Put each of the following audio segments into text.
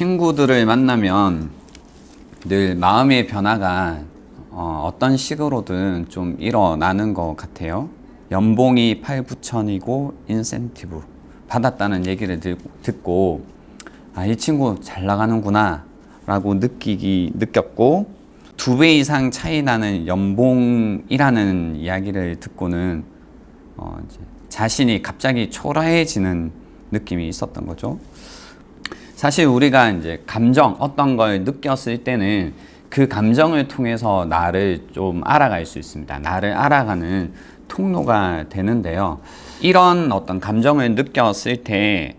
친구들을 만나면 늘 마음의 변화가 어떤 식으로든 좀 일어나는 것 같아요. 연봉이 8,9천이고 인센티브 받았다는 얘기를 듣고 이 친구 잘 나가는구나 라고 느꼈고 2배 이상 차이 나는 연봉이라는 이야기를 듣고는 이제 자신이 갑자기 초라해지는 느낌이 있었던 거죠. 사실 우리가 이제 감정, 어떤 걸 느꼈을 때는 그 감정을 통해서 나를 좀 알아갈 수 있습니다. 나를 알아가는 통로가 되는데요. 이런 어떤 감정을 느꼈을 때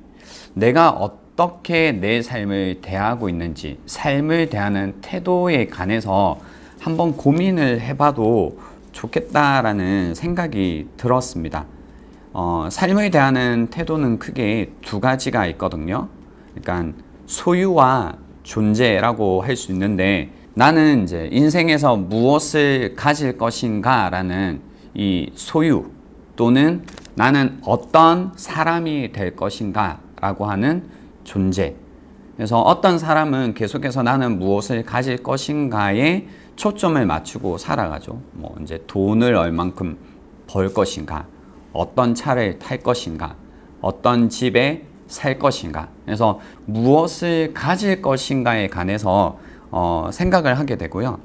내가 어떻게 내 삶을 대하고 있는지, 삶을 대하는 태도에 관해서 한번 고민을 해봐도 좋겠다라는 생각이 들었습니다. 삶을 대하는 태도는 크게 2가지가 있거든요. 그러니까 소유와 존재라고 할 수 있는데, 나는 이제 인생에서 무엇을 가질 것인가 라는 이 소유, 또는 나는 어떤 사람이 될 것인가 라고 하는 존재. 그래서 어떤 사람은 계속해서 나는 무엇을 가질 것인가에 초점을 맞추고 살아가죠. 뭐 이제 돈을 얼만큼 벌 것인가, 어떤 차를 탈 것인가, 어떤 집에 살 것인가. 그래서 무엇을 가질 것인가에 관해서 생각을 하게 되고요.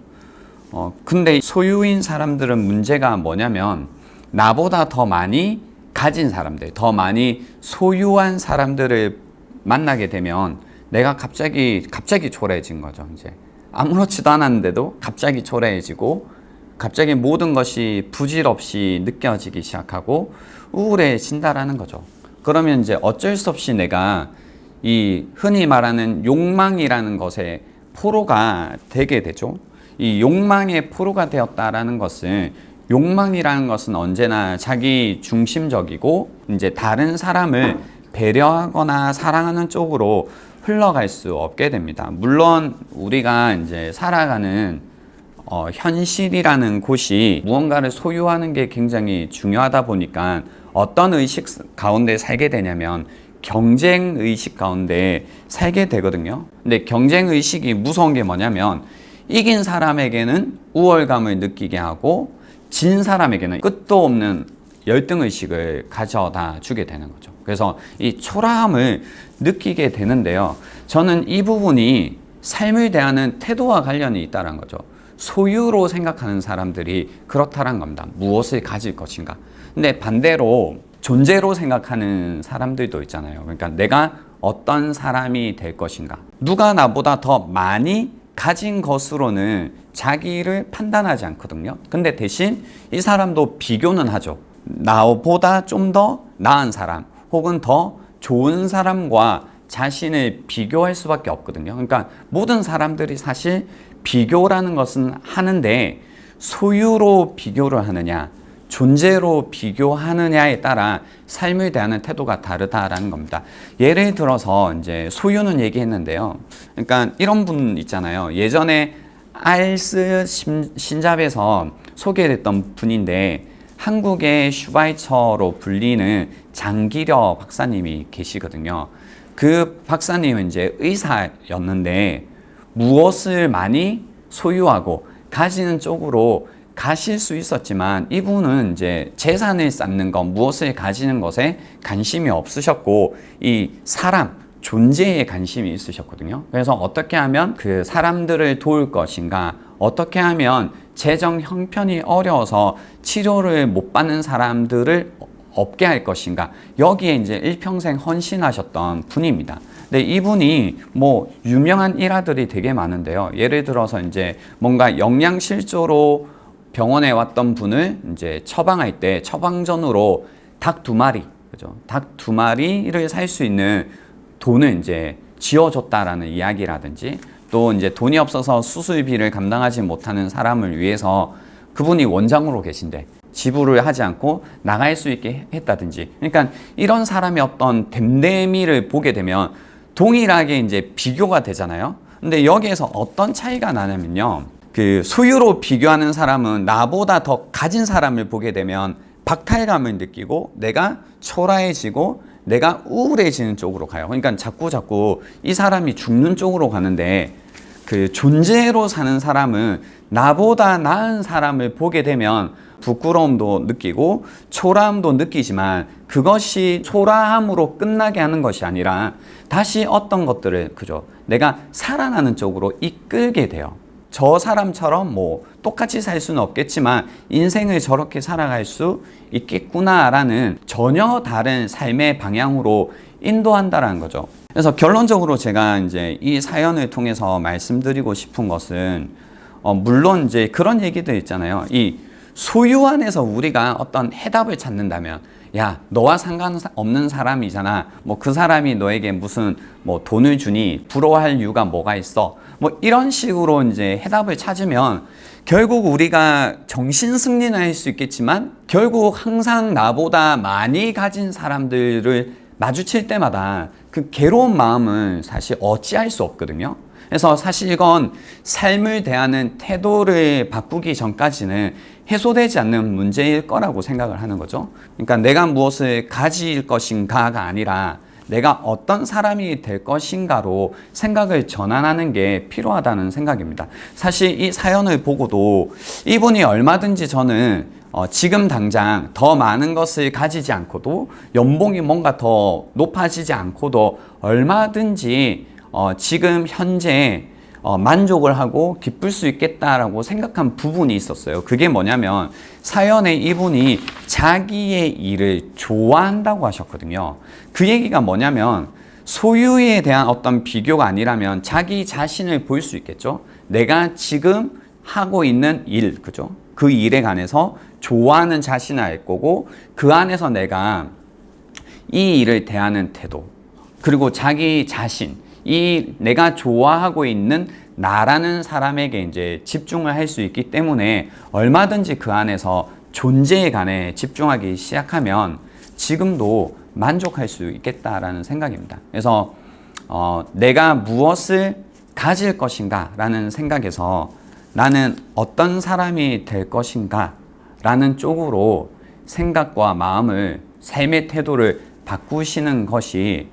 근데 소유인 사람들은 문제가 뭐냐면 나보다 더 많이 가진 사람들, 더 많이 소유한 사람들을 만나게 되면 내가 갑자기 초라해진 거죠. 이제 아무렇지도 않았는데도 갑자기 초라해지고 갑자기 모든 것이 부질없이 느껴지기 시작하고 우울해진다라는 거죠. 그러면 이제 어쩔 수 없이 내가 이 흔히 말하는 욕망이라는 것에 포로가 되게 되죠. 이 욕망의 포로가 되었다라는 것은, 욕망이라는 것은 언제나 자기 중심적이고 이제 다른 사람을 배려하거나 사랑하는 쪽으로 흘러갈 수 없게 됩니다. 물론 우리가 이제 살아가는 현실이라는 곳이 무언가를 소유하는 게 굉장히 중요하다 보니까 어떤 의식 가운데 살게 되냐면 경쟁의식 가운데 살게 되거든요. 근데 경쟁의식이 무서운 게 뭐냐면 이긴 사람에게는 우월감을 느끼게 하고 진 사람에게는 끝도 없는 열등의식을 가져다 주게 되는 거죠. 그래서 이 초라함을 느끼게 되는데요. 저는 이 부분이 삶을 대하는 태도와 관련이 있다는 거죠. 소유로 생각하는 사람들이 그렇다는 겁니다. 무엇을 가질 것인가. 근데 반대로 존재로 생각하는 사람들도 있잖아요. 그러니까 내가 어떤 사람이 될 것인가. 누가 나보다 더 많이 가진 것으로는 자기를 판단하지 않거든요. 근데 대신 이 사람도 비교는 하죠. 나보다 좀 더 나은 사람 혹은 더 좋은 사람과 자신을 비교할 수밖에 없거든요. 그러니까 모든 사람들이 사실 비교라는 것은 하는데 소유로 비교를 하느냐, 존재로 비교하느냐에 따라 삶을 대하는 태도가 다르다라는 겁니다. 예를 들어서 이제 소유는 얘기했는데요. 그러니까 이런 분 있잖아요. 예전에 알스 신잡에서 소개됐던 분인데 한국의 슈바이처로 불리는 장기려 박사님이 계시거든요. 그 박사님은 이제 의사였는데 무엇을 많이 소유하고 가지는 쪽으로 가실 수 있었지만 이분은 이제 재산을 쌓는 것, 무엇을 가지는 것에 관심이 없으셨고 이 사람, 존재에 관심이 있으셨거든요. 그래서 어떻게 하면 그 사람들을 도울 것인가, 어떻게 하면 재정 형편이 어려워서 치료를 못 받는 사람들을 없게 할 것인가, 여기에 이제 일평생 헌신하셨던 분입니다. 근데 이분이 뭐 유명한 일화들이 되게 많은데요. 예를 들어서 이제 뭔가 영양실조로 병원에 왔던 분을 이제 처방할 때 처방전으로 닭 2마리, 그죠? 닭 2마리를 살 수 있는 돈을 이제 지어줬다라는 이야기라든지, 또 이제 돈이 없어서 수술비를 감당하지 못하는 사람을 위해서 그분이 원장으로 계신데 지불을 하지 않고 나갈 수 있게 했다든지. 그러니까 이런 사람의 어떤 됨됨이를 보게 되면 동일하게 이제 비교가 되잖아요. 근데 여기에서 어떤 차이가 나냐면요. 그 소유로 비교하는 사람은 나보다 더 가진 사람을 보게 되면 박탈감을 느끼고 내가 초라해지고 내가 우울해지는 쪽으로 가요. 그러니까 자꾸 이 사람이 죽는 쪽으로 가는데, 그 존재로 사는 사람은 나보다 나은 사람을 보게 되면 부끄러움도 느끼고 초라함도 느끼지만, 그것이 초라함으로 끝나게 하는 것이 아니라 다시 어떤 것들을, 그죠, 내가 살아나는 쪽으로 이끌게 돼요. 저 사람처럼 뭐 똑같이 살 수는 없겠지만 인생을 저렇게 살아갈 수 있겠구나라는 전혀 다른 삶의 방향으로 인도한다라는 거죠. 그래서 결론적으로 제가 이제 이 사연을 통해서 말씀드리고 싶은 것은, 물론 이제 그런 얘기들 있잖아요. 이 소유 안에서 우리가 어떤 해답을 찾는다면, 야, 너와 상관없는 사람이잖아. 뭐 그 사람이 너에게 무슨 뭐 돈을 주니 부러워할 이유가 뭐가 있어? 뭐 이런 식으로 이제 해답을 찾으면 결국 우리가 정신 승리는 할 수 있겠지만 결국 항상 나보다 많이 가진 사람들을 마주칠 때마다 그 괴로운 마음은 사실 어찌할 수 없거든요. 그래서 사실 이건 삶을 대하는 태도를 바꾸기 전까지는 해소되지 않는 문제일 거라고 생각을 하는 거죠. 그러니까 내가 무엇을 가질 것인가가 아니라 내가 어떤 사람이 될 것인가로 생각을 전환하는 게 필요하다는 생각입니다. 사실 이 사연을 보고도 이분이 얼마든지 저는 지금 당장 더 많은 것을 가지지 않고도, 연봉이 뭔가 더 높아지지 않고도 얼마든지 지금 현재 만족을 하고 기쁠 수 있겠다라고 생각한 부분이 있었어요. 그게 뭐냐면, 사연에 이분이 자기의 일을 좋아한다고 하셨거든요. 그 얘기가 뭐냐면, 소유에 대한 어떤 비교가 아니라면 자기 자신을 볼 수 있겠죠. 내가 지금 하고 있는 일, 그죠? 그 일에 관해서 좋아하는 자신을 알 거고, 그 안에서 내가 이 일을 대하는 태도, 그리고 자기 자신, 이 내가 좋아하고 있는 나라는 사람에게 이제 집중을 할 수 있기 때문에 얼마든지 그 안에서 존재에 관해 집중하기 시작하면 지금도 만족할 수 있겠다라는 생각입니다. 그래서 내가 무엇을 가질 것인가 라는 생각에서 나는 어떤 사람이 될 것인가 라는 쪽으로 생각과 마음을, 삶의 태도를 바꾸시는 것이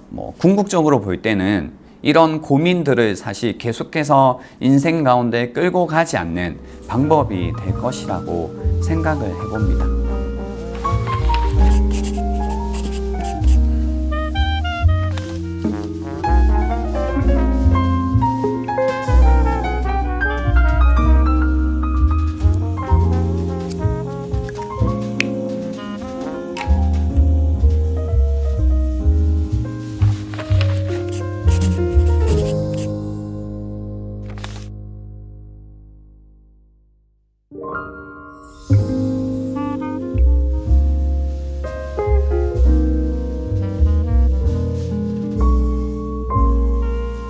뭐 궁극적으로 볼 때는 이런 고민들을 사실 계속해서 인생 가운데 끌고 가지 않는 방법이 될 것이라고 생각을 해봅니다.